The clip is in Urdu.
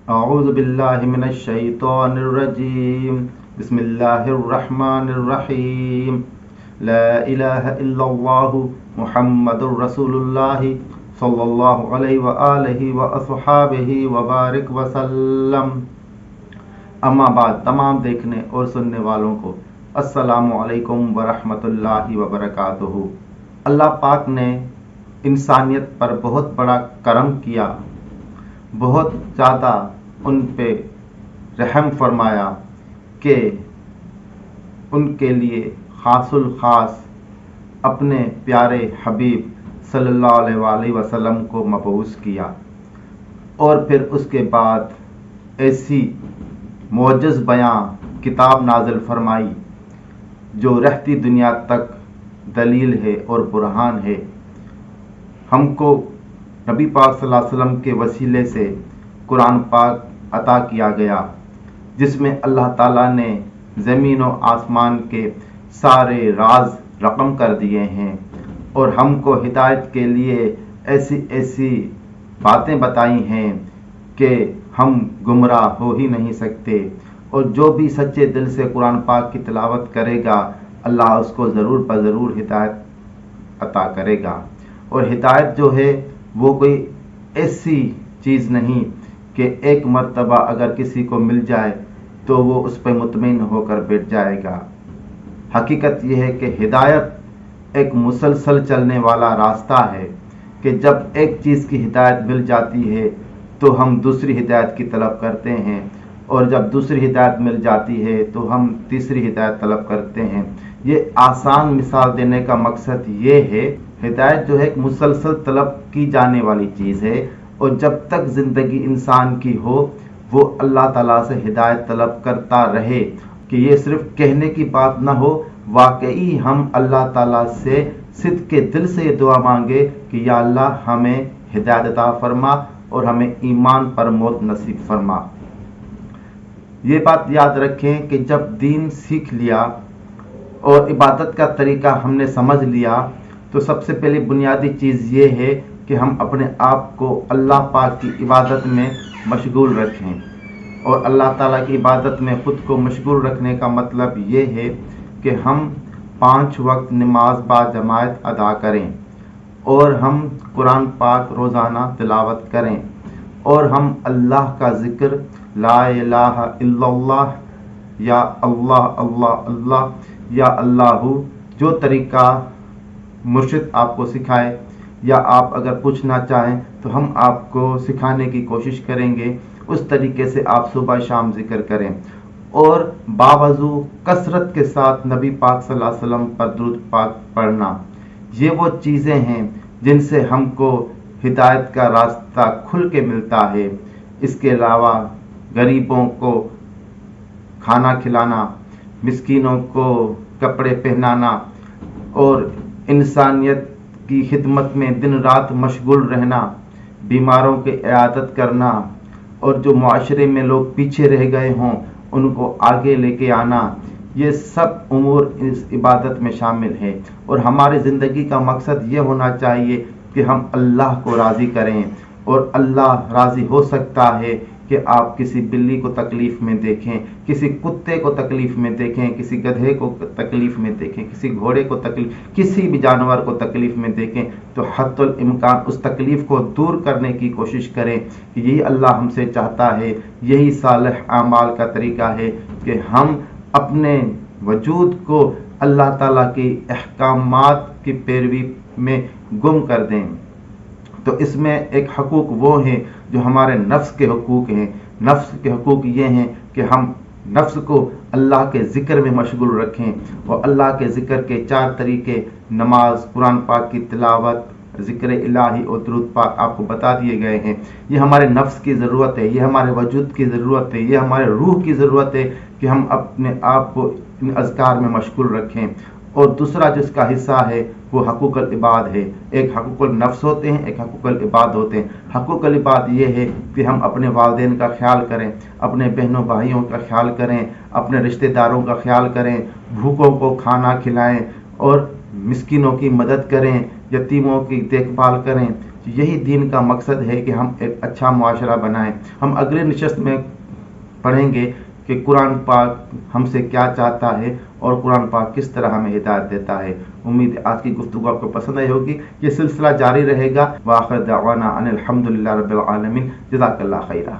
اعوذ باللہ من الشیطان الرجیم بسم اللہ الرحمن الرحیم لا الہ الا اللہ محمد الرسول اللہ صلی اللہ علیہ وآلہ واصحابہ وبارک وسلم۔ اما بعد، تمام دیکھنے اور سننے والوں کو السلام علیکم ورحمۃ اللہ وبرکاتہ۔ اللہ پاک نے انسانیت پر بہت بڑا کرم کیا، بہت زیادہ ان پہ رحم فرمایا کہ ان کے لیے خاص الخاص اپنے پیارے حبیب صلی اللہ علیہ وآلہ وسلم کو مبعوث کیا، اور پھر اس کے بعد ایسی معجز بیاں کتاب نازل فرمائی جو رہتی دنیا تک دلیل ہے اور برہان ہے۔ ہم کو نبی پاک صلی اللہ علیہ وسلم کے وسیلے سے قرآن پاک عطا کیا گیا، جس میں اللہ تعالیٰ نے زمین و آسمان کے سارے راز رقم کر دیے ہیں، اور ہم کو ہدایت کے لیے ایسی ایسی باتیں بتائی ہیں کہ ہم گمراہ ہو ہی نہیں سکتے، اور جو بھی سچے دل سے قرآن پاک کی تلاوت کرے گا اللہ اس کو ضرور بضرور ہدایت عطا کرے گا۔ اور ہدایت جو ہے وہ کوئی ایسی چیز نہیں کہ ایک مرتبہ اگر کسی کو مل جائے تو وہ اس پہ مطمئن ہو کر بیٹھ جائے گا۔ حقیقت یہ ہے کہ ہدایت ایک مسلسل چلنے والا راستہ ہے کہ جب ایک چیز کی ہدایت مل جاتی ہے تو ہم دوسری ہدایت کی طلب کرتے ہیں، اور جب دوسری ہدایت مل جاتی ہے تو ہم تیسری ہدایت طلب کرتے ہیں۔ یہ آسان مثال دینے کا مقصد یہ ہے، ہدایت جو ہے ایک مسلسل طلب کی جانے والی چیز ہے، اور جب تک زندگی انسان کی ہو وہ اللہ تعالیٰ سے ہدایت طلب کرتا رہے، کہ یہ صرف کہنے کی بات نہ ہو، واقعی ہم اللہ تعالیٰ سے صدق کے دل سے یہ دعا مانگے کہ یا اللہ ہمیں ہدایت عطا فرما اور ہمیں ایمان پر موت نصیب فرما۔ یہ بات یاد رکھیں کہ جب دین سیکھ لیا اور عبادت کا طریقہ ہم نے سمجھ لیا تو سب سے پہلی بنیادی چیز یہ ہے کہ ہم اپنے آپ کو اللہ پاک کی عبادت میں مشغول رکھیں، اور اللہ تعالیٰ کی عبادت میں خود کو مشغول رکھنے کا مطلب یہ ہے کہ ہم 5 وقت نماز با جماعت ادا کریں، اور ہم قرآن پاک روزانہ تلاوت کریں، اور ہم اللہ کا ذکر لا الہ الا اللہ یا اللہ اللہ اللہ یا اللہ جو طریقہ مرشد آپ کو سکھائے، یا آپ اگر پوچھنا چاہیں تو ہم آپ کو سکھانے کی کوشش کریں گے، اس طریقے سے آپ صبح شام ذکر کریں، اور باوضو کثرت کے ساتھ نبی پاک صلی اللہ علیہ وسلم پر درود پاک پڑھنا۔ یہ وہ چیزیں ہیں جن سے ہم کو ہدایت کا راستہ کھل کے ملتا ہے۔ اس کے علاوہ غریبوں کو کھانا کھلانا، مسکینوں کو کپڑے پہنانا، اور انسانیت کی خدمت میں دن رات مشغول رہنا، بیماروں کی عیادت کرنا، اور جو معاشرے میں لوگ پیچھے رہ گئے ہوں ان کو آگے لے کے آنا، یہ سب امور اس عبادت میں شامل ہے۔ اور ہماری زندگی کا مقصد یہ ہونا چاہیے کہ ہم اللہ کو راضی کریں، اور اللہ راضی ہو سکتا ہے کہ آپ کسی بلی کو تکلیف میں دیکھیں، کسی کتے کو تکلیف میں دیکھیں، کسی گدھے کو تکلیف میں دیکھیں، کسی گھوڑے کو تکلیف، کسی بھی جانور کو تکلیف میں دیکھیں تو حتی الامکان اس تکلیف کو دور کرنے کی کوشش کریں کہ یہی اللہ ہم سے چاہتا ہے، یہی صالح اعمال کا طریقہ ہے کہ ہم اپنے وجود کو اللہ تعالیٰ کے احکامات کی پیروی میں گم کر دیں۔ تو اس میں ایک حقوق وہ ہیں جو ہمارے نفس کے حقوق ہیں۔ نفس کے حقوق یہ ہیں کہ ہم نفس کو اللہ کے ذکر میں مشغول رکھیں، اور اللہ کے ذکر کے 4 طریقے نماز، قرآن پاک کی تلاوت، ذکر الہی اور درود پاک آپ کو بتا دیے گئے ہیں۔ یہ ہمارے نفس کی ضرورت ہے، یہ ہمارے وجود کی ضرورت ہے، یہ ہمارے روح کی ضرورت ہے کہ ہم اپنے آپ کو ان اذکار میں مشغول رکھیں۔ اور دوسرا جس کا حصہ ہے وہ حقوق العباد ہے۔ ایک حقوق النفس ہوتے ہیں، ایک حقوق العباد ہوتے ہیں۔ حقوق العباد یہ ہے کہ ہم اپنے والدین کا خیال کریں، اپنے بہنوں بھائیوں کا خیال کریں، اپنے رشتہ داروں کا خیال کریں، بھوکوں کو کھانا کھلائیں، اور مسکینوں کی مدد کریں، یتیموں کی دیکھ بھال کریں. یہی دین کا مقصد ہے کہ ہم ایک اچھا معاشرہ بنائیں. ہم اگلے نشست میں پڑھیں گے کہ قرآن پاک ہم سے کیا چاہتا ہے اور قرآن پاک کس طرح ہمیں ہدایت دیتا ہے. امید ہے آج کی گفتگو آپ کو پسند آئی ہوگی. یہ سلسلہ جاری رہے گا. وآخر دعوانا ان الحمدللہ رب العالمین. جزاک اللہ خیرہ.